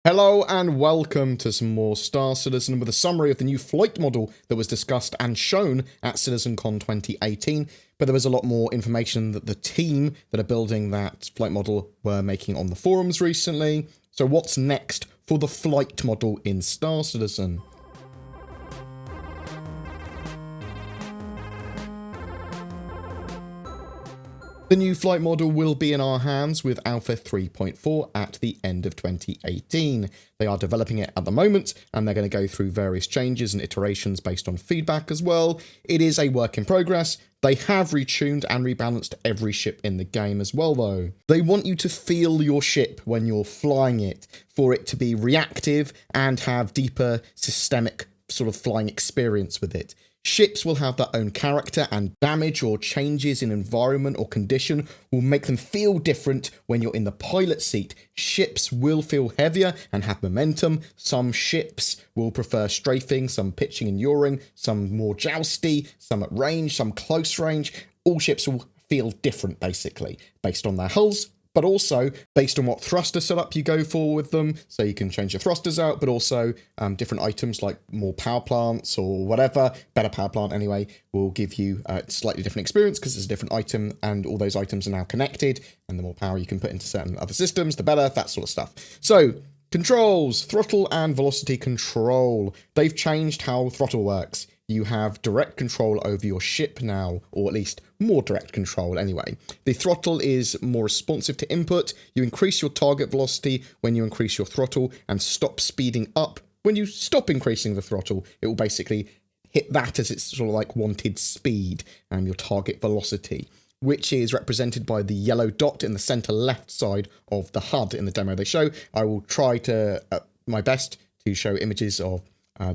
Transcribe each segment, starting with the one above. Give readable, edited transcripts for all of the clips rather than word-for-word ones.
Hello and welcome to some more Star Citizen with a summary of the new flight model that was discussed and shown at CitizenCon 2018. But there was a lot more information that the team that are building that flight model were making on the forums recently. So what's next for the flight model in Star Citizen? The new flight model will be in our hands with Alpha 3.4 at the end of 2018. They are developing it at the moment, and they're going to go through various changes and iterations based on feedback as well. It is a work in progress. They have retuned and rebalanced every ship in the game as well, though. They want you to feel your ship when you're flying it, for it to be reactive and have deeper systemic sort of flying experience with it. Ships will have their own character, and damage or changes in environment or condition will make them feel different when you're in the pilot seat. Ships will feel heavier and have momentum. Some ships will prefer strafing, some pitching and yawing, some more jousty, some at range, some close range. All ships will feel different, basically, based on their hulls, but also based on what thruster setup you go for with them. So you can change your thrusters out, but also different items like more power plants or whatever, better power plant anyway, will give you a slightly different experience because it's a different item and all those items are now connected, and the more power you can put into certain other systems, the better, that sort of stuff. So controls, throttle and velocity control. They've changed how throttle works. You have direct control over your ship now, or at least more direct control anyway. The throttle is more responsive to input. You increase your target velocity when you increase your throttle and stop speeding up. When you stop increasing the throttle, it will basically hit that as its sort of like wanted speed and your target velocity, which is represented by the yellow dot in the center left side of the HUD in the demo they show. I will try to my best to show images of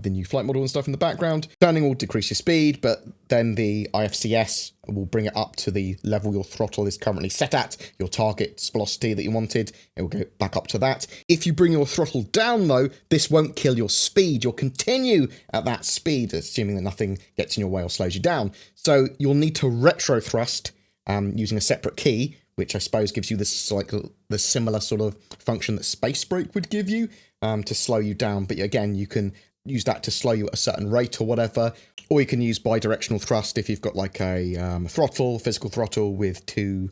the new flight model and stuff in the background. Turning will decrease your speed, but then the IFCS will bring it up to the level your throttle is currently set at, your target velocity that you wanted. It will go back up to that. If you bring your throttle down, though, this won't kill your speed. You'll continue at that speed, assuming that nothing gets in your way or slows you down. So you'll need to retro thrust using a separate key, which I suppose gives you this like the similar sort of function that Space Brake would give you to slow you down. But again, you can use that to slow you at a certain rate or whatever, or you can use bidirectional thrust if you've got like a physical throttle with two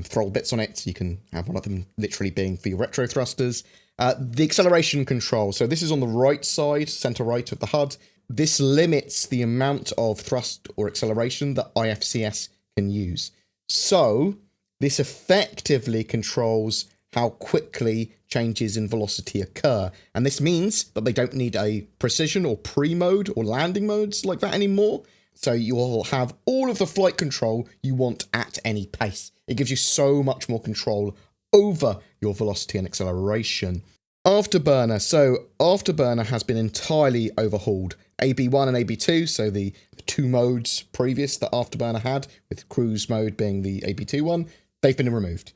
throttle bits on it. You can have one of them literally being for your retro thrusters. The acceleration control. So this is on the right side, center right of the HUD. This limits the amount of thrust or acceleration that IFCS can use. So this effectively controls how quickly changes in velocity occur. And this means that they don't need a precision or pre-mode or landing modes like that anymore. So you will have all of the flight control you want at any pace. It gives you so much more control over your velocity and acceleration. Afterburner. So Afterburner has been entirely overhauled. AB1 and AB2, so the two modes previous that Afterburner had, with cruise mode being the AB2 one, they've been removed.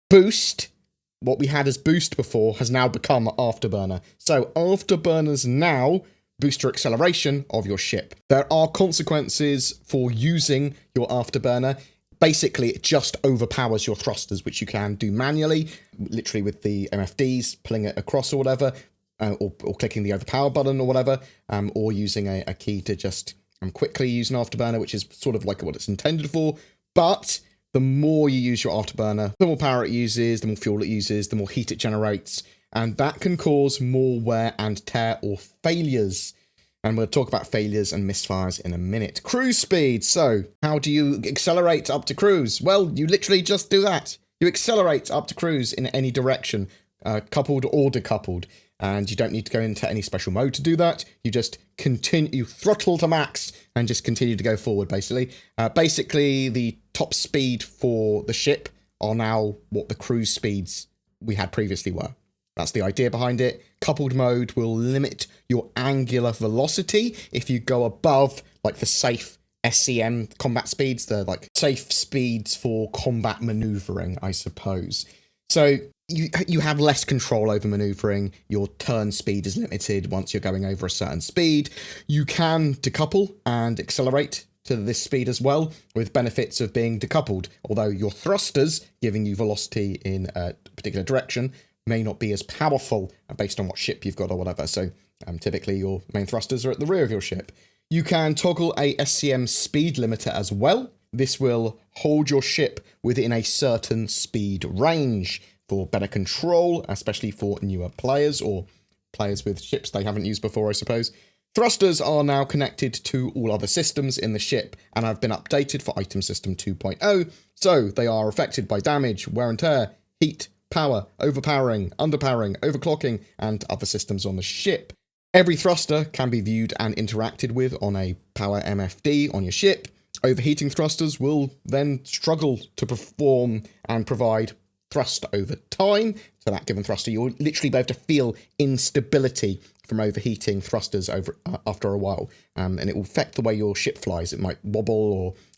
Boost. What we had as boost before has now become Afterburner. So Afterburners now boost your acceleration of your ship. There are consequences for using your Afterburner. Basically, it just overpowers your thrusters, which you can do manually, literally with the MFDs, pulling it across or whatever, or clicking the overpower button or whatever, or using a key to just quickly use an Afterburner, which is sort of like what it's intended for. But the more you use your Afterburner, the more power it uses, the more fuel it uses, the more heat it generates, and that can cause more wear and tear or failures. And we'll talk about failures and misfires in a minute. Cruise speed. So, how do you accelerate up to cruise? Well, you literally just do that. You accelerate up to cruise in any direction, coupled or decoupled. And you don't need to go into any special mode to do that. You just continue, throttle to max, and just continue to go forward, basically. Basically, the top speed for the ship are now what the cruise speeds we had previously were. That's the idea behind it. Coupled mode will limit your angular velocity if you go above, like, the safe SCM combat speeds, the, like, safe speeds for combat maneuvering, I suppose. So you have less control over maneuvering. Your turn speed is limited once you're going over a certain speed. You can decouple and accelerate to this speed as well, with benefits of being decoupled, although your thrusters giving you velocity in a particular direction, may not be as powerful based on what ship you've got or whatever. So typically your main thrusters are at the rear of your ship. You can toggle a SCM speed limiter as well. This will hold your ship within a certain speed range for better control, especially for newer players or players with ships they haven't used before, I suppose. Thrusters are now connected to all other systems in the ship and have been updated for Item System 2.0, so they are affected by damage, wear and tear, heat, power, overpowering, underpowering, overclocking, and other systems on the ship. Every thruster can be viewed and interacted with on a power MFD on your ship. Overheating thrusters will then struggle to perform and provide thrust over time. So that given thruster, you'll literally be able to feel instability from overheating thrusters after a while. And it will affect the way your ship flies. It might wobble,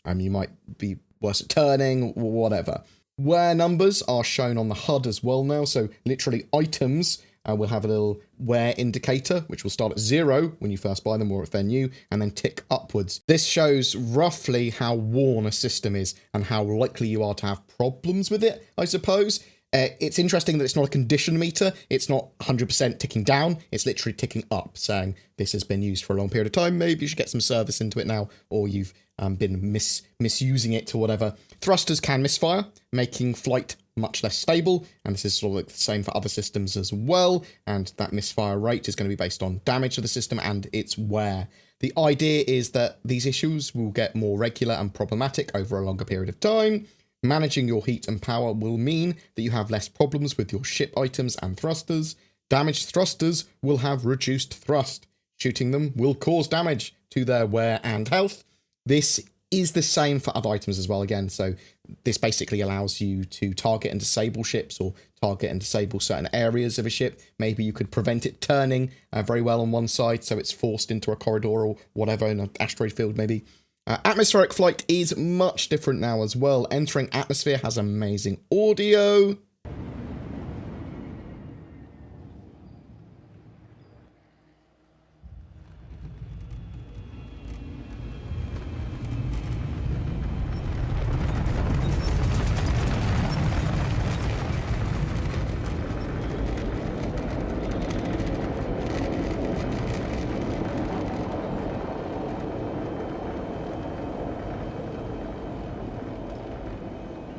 or you might be worse at turning, or whatever. Wear numbers are shown on the HUD as well now. So literally items will have a little wear indicator, which will start at 0 when you first buy them or if they're new, and then tick upwards. This shows roughly how worn a system is and how likely you are to have problems with it, I suppose. It's interesting that it's not a condition meter. It's not 100% ticking down. It's literally ticking up, saying this has been used for a long period of time. Maybe you should get some service into it now, or you've been misusing it or whatever. Thrusters can misfire, making flight much less stable, and this is sort of like the same for other systems as well, and that misfire rate is going to be based on damage to the system and its wear. The idea is that these issues will get more regular and problematic over a longer period of time. Managing your heat and power will mean that you have less problems with your ship items and thrusters. Damaged thrusters will have reduced thrust. Shooting them will cause damage to their wear and health. This is the same for other items as well again, so this basically allows you to target and disable ships or target and disable certain areas of a ship. Maybe you could prevent it turning very well on one side so it's forced into a corridor or whatever in an asteroid field maybe. Atmospheric flight is much different now as well. Entering atmosphere has amazing audio.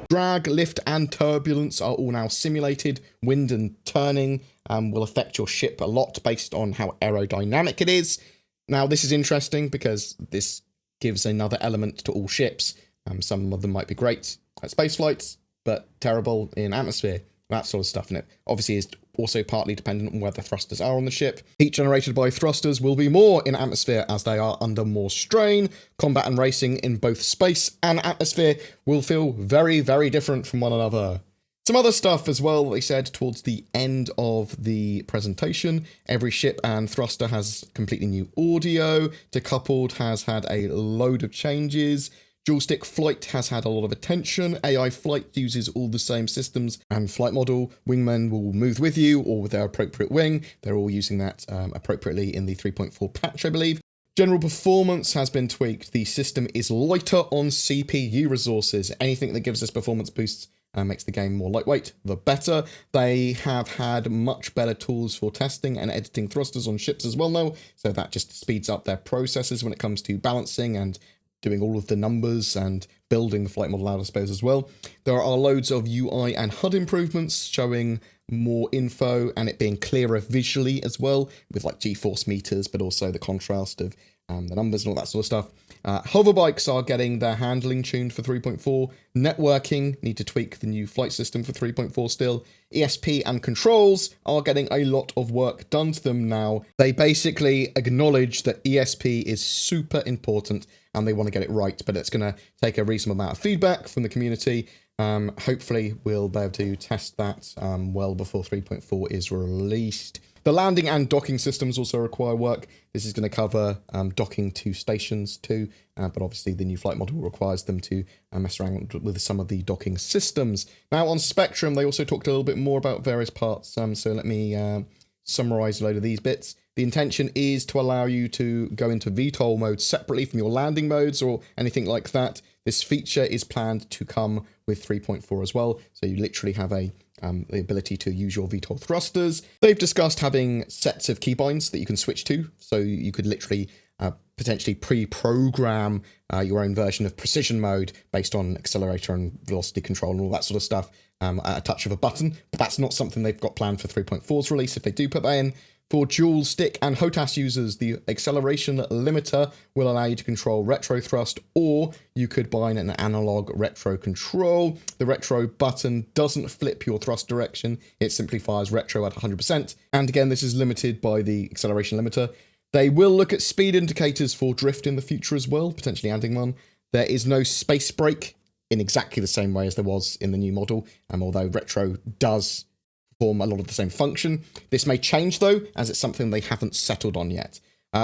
Drag, lift, and turbulence are all now simulated. Wind and turning will affect your ship a lot based on how aerodynamic it is. Now, this is interesting because this gives another element to all ships. Some of them might be great at space flights, but terrible in atmosphere. That sort of stuff. And it obviously is also partly dependent on where the thrusters are on the ship. Heat generated by thrusters will be more in atmosphere as they are under more strain. Combat and racing in both space and atmosphere will feel very, very different from one another. Some other stuff as well, they said towards the end of the presentation. Every ship and thruster has completely new audio. Decoupled has had a load of changes. Dual stick flight has had a lot of attention. AI flight uses all the same systems and flight model. Wingmen will move with you or with their appropriate wing. They're all using that appropriately in the 3.4 patch, I believe. General performance has been tweaked. The system is lighter on CPU resources. Anything that gives us performance boosts makes the game more lightweight, the better. They have had much better tools for testing and editing thrusters on ships as well now, so that just speeds up their processes when it comes to balancing and doing all of the numbers and building the flight model out, I suppose, as well. There are loads of UI and HUD improvements showing more info and it being clearer visually as well, with like G-force meters, but also the contrast of the numbers and all that sort of stuff. Hover bikes are getting their handling tuned for 3.4. Networking need to tweak the new flight system for 3.4 still. ESP and controls are getting a lot of work done to them now. They basically acknowledge that ESP is super important and they want to get it right, but it's going to take a reasonable amount of feedback from the community. Hopefully we'll be able to test that well before 3.4 is released. The landing and docking systems also require work. This is going to cover docking to stations too, but obviously the new flight model requires them to mess around with some of the docking systems. Now on Spectrum, they also talked a little bit more about various parts, so let me summarize a load of these bits. The intention is to allow you to go into Vtol mode separately from your landing modes or anything like that. This feature is planned to come with 3.4 as well, so you literally have the ability to use your Vtol thrusters. They've discussed having sets of keybinds that you can switch to, so you could literally potentially pre-program your own version of precision mode based on accelerator and velocity control and all that sort of stuff at a touch of a button. But that's not something they've got planned for 3.4's release if they do put that in. For dual stick and HOTAS users, the acceleration limiter will allow you to control retro thrust, or you could bind an analog retro control. The retro button doesn't flip your thrust direction, it simply fires retro at 100%. And again, this is limited by the acceleration limiter. They will look at speed indicators for drift in the future as well, potentially adding one. There is no space brake in exactly the same way as there was in the new model, although retro does perform a lot of the same function. This may change though, as it's something they haven't settled on yet.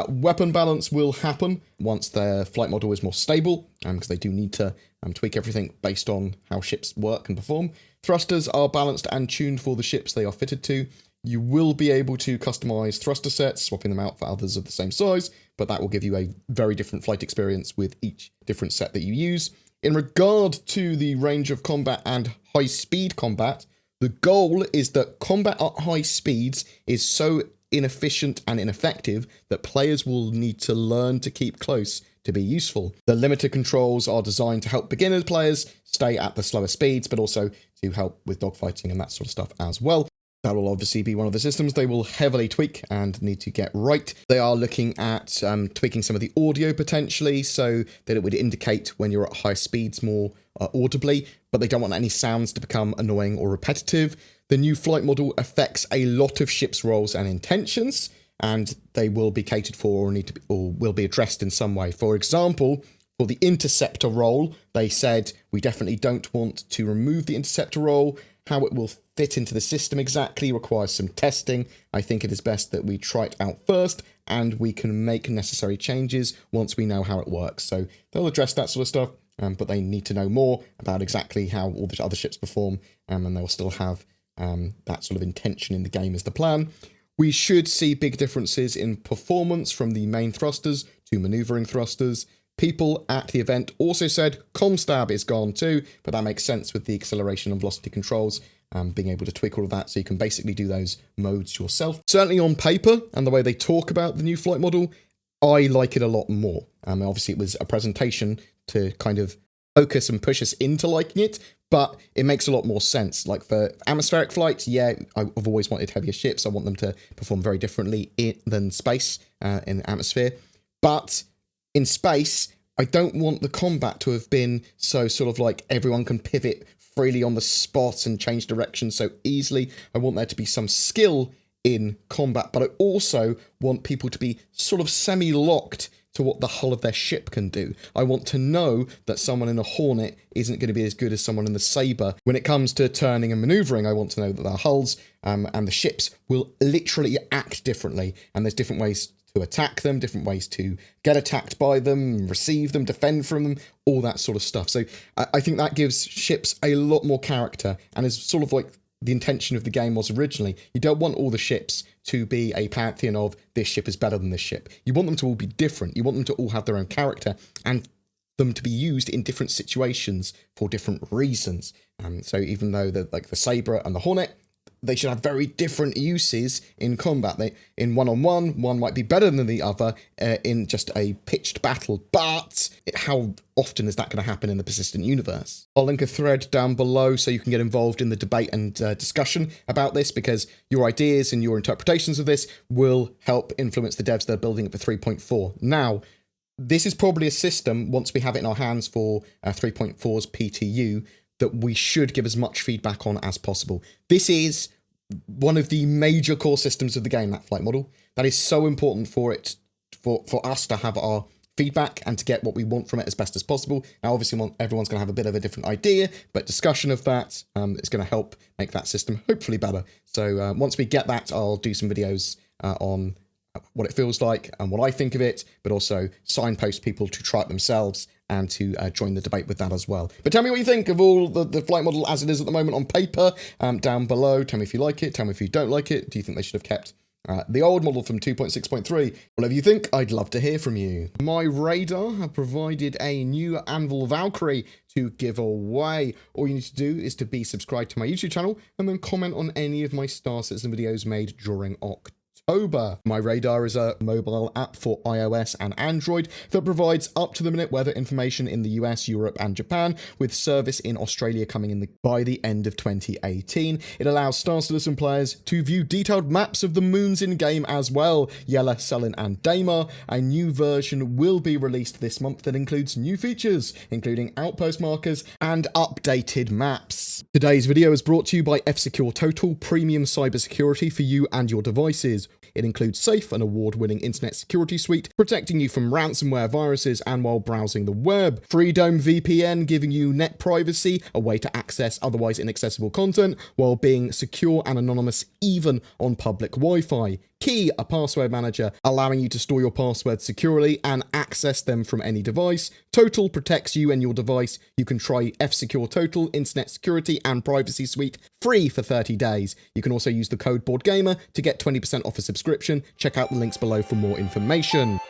Weapon balance will happen once their flight model is more stable, because they do need to tweak everything based on how ships work and perform. Thrusters are balanced and tuned for the ships they are fitted to. You will be able to customize thruster sets, swapping them out for others of the same size, but that will give you a very different flight experience with each different set that you use. In regard to the range of combat and high-speed combat, the goal is that combat at high speeds is so inefficient and ineffective that players will need to learn to keep close to be useful. The limiter controls are designed to help beginner players stay at the slower speeds, but also to help with dogfighting and that sort of stuff as well. That will obviously be one of the systems they will heavily tweak and need to get right. They are looking at tweaking some of the audio potentially so that it would indicate when you're at high speeds more audibly, but they don't want any sounds to become annoying or repetitive. The new flight model affects a lot of ships' roles and intentions, and they will be catered for or will be addressed in some way. For example, for the interceptor role, they said we definitely don't want to remove the interceptor role. How it will fit into the system exactly requires some testing. I think it is best that we try it out first, and we can make necessary changes once we know how it works. So they'll address that sort of stuff, but they need to know more about exactly how all the other ships perform, and they'll still have that sort of intention in the game as the plan. We should see big differences in performance from the main thrusters to maneuvering thrusters. People at the event also said ComStab is gone too, but that makes sense with the acceleration and velocity controls, being able to tweak all of that so you can basically do those modes yourself. Certainly on paper and the way they talk about the new flight model, I like it a lot more. Obviously it was a presentation to kind of focus and push us into liking it, but it makes a lot more sense. Like for atmospheric flights, yeah, I've always wanted heavier ships. I want them to perform very differently than space in the atmosphere. But in space, I don't want the combat to have been so sort of like everyone can pivot freely on the spot and change direction so easily. I want there to be some skill in combat, but I also want people to be sort of semi-locked to what the hull of their ship can do. I want to know that someone in a Hornet isn't going to be as good as someone in the Sabre. When it comes to turning and maneuvering, I want to know that their hulls and the ships will literally act differently, and there's different ways to attack them, different ways to get attacked by them, receive them, defend from them, all that sort of stuff. So I think that gives ships a lot more character, and is sort of like the intention of the game was originally. You don't want all the ships to be a pantheon of this ship is better than this ship. You want them to all be different. You want them to all have their own character and them to be used in different situations for different reasons. So even though the Sabre and the Hornet, they should have very different uses in combat. In one-on-one, one might be better than the other in just a pitched battle, but how often is that going to happen in the persistent universe? I'll link a thread down below so you can get involved in the debate and discussion about this, because your ideas and your interpretations of this will help influence the devs that are building it for 3.4. Now, this is probably a system, once we have it in our hands for 3.4's PTU, that we should give as much feedback on as possible. This is one of the major core systems of the game, that flight model. That is so important for us to have our feedback and to get what we want from it as best as possible. Now, obviously, everyone's going to have a bit of a different idea, but discussion of that is going to help make that system hopefully better. So once we get that, I'll do some videos on what it feels like and what I think of it, but also signpost people to try it themselves and to join the debate with that as well. But tell me what you think of all the flight model as it is at the moment on paper down below. Tell me if you like it. Tell me if you don't like it. Do you think they should have kept The old model from 2.6.3. Whatever you think, I'd love to hear from you. My radar have provided a new Anvil Valkyrie to give away. All you need to do is to be subscribed to my YouTube channel and then comment on any of my Star Citizen videos made during October. My radar is a mobile app for iOS and Android that provides up-to-the-minute weather information in the US, Europe, and Japan, with service in Australia coming in by the end of 2018. It allows Star Citizen players to view detailed maps of the moons in-game as well. Yela, Selin, and Daymar. A new version will be released this month that includes new features, including outpost markers and updated maps. Today's video is brought to you by F-Secure Total, premium cybersecurity for you and your devices. It includes Safe, an award-winning internet security suite, protecting you from ransomware, viruses, and while browsing the web. Freedom VPN, giving you net privacy, a way to access otherwise inaccessible content, while being secure and anonymous even on public Wi-Fi. Key, a password manager, allowing you to store your passwords securely and access them from any device. Total protects you and your device. You can try F-Secure Total, Internet Security and Privacy Suite free for 30 days. You can also use the code BoredGamer to get 20% off a subscription. Check out the links below for more information.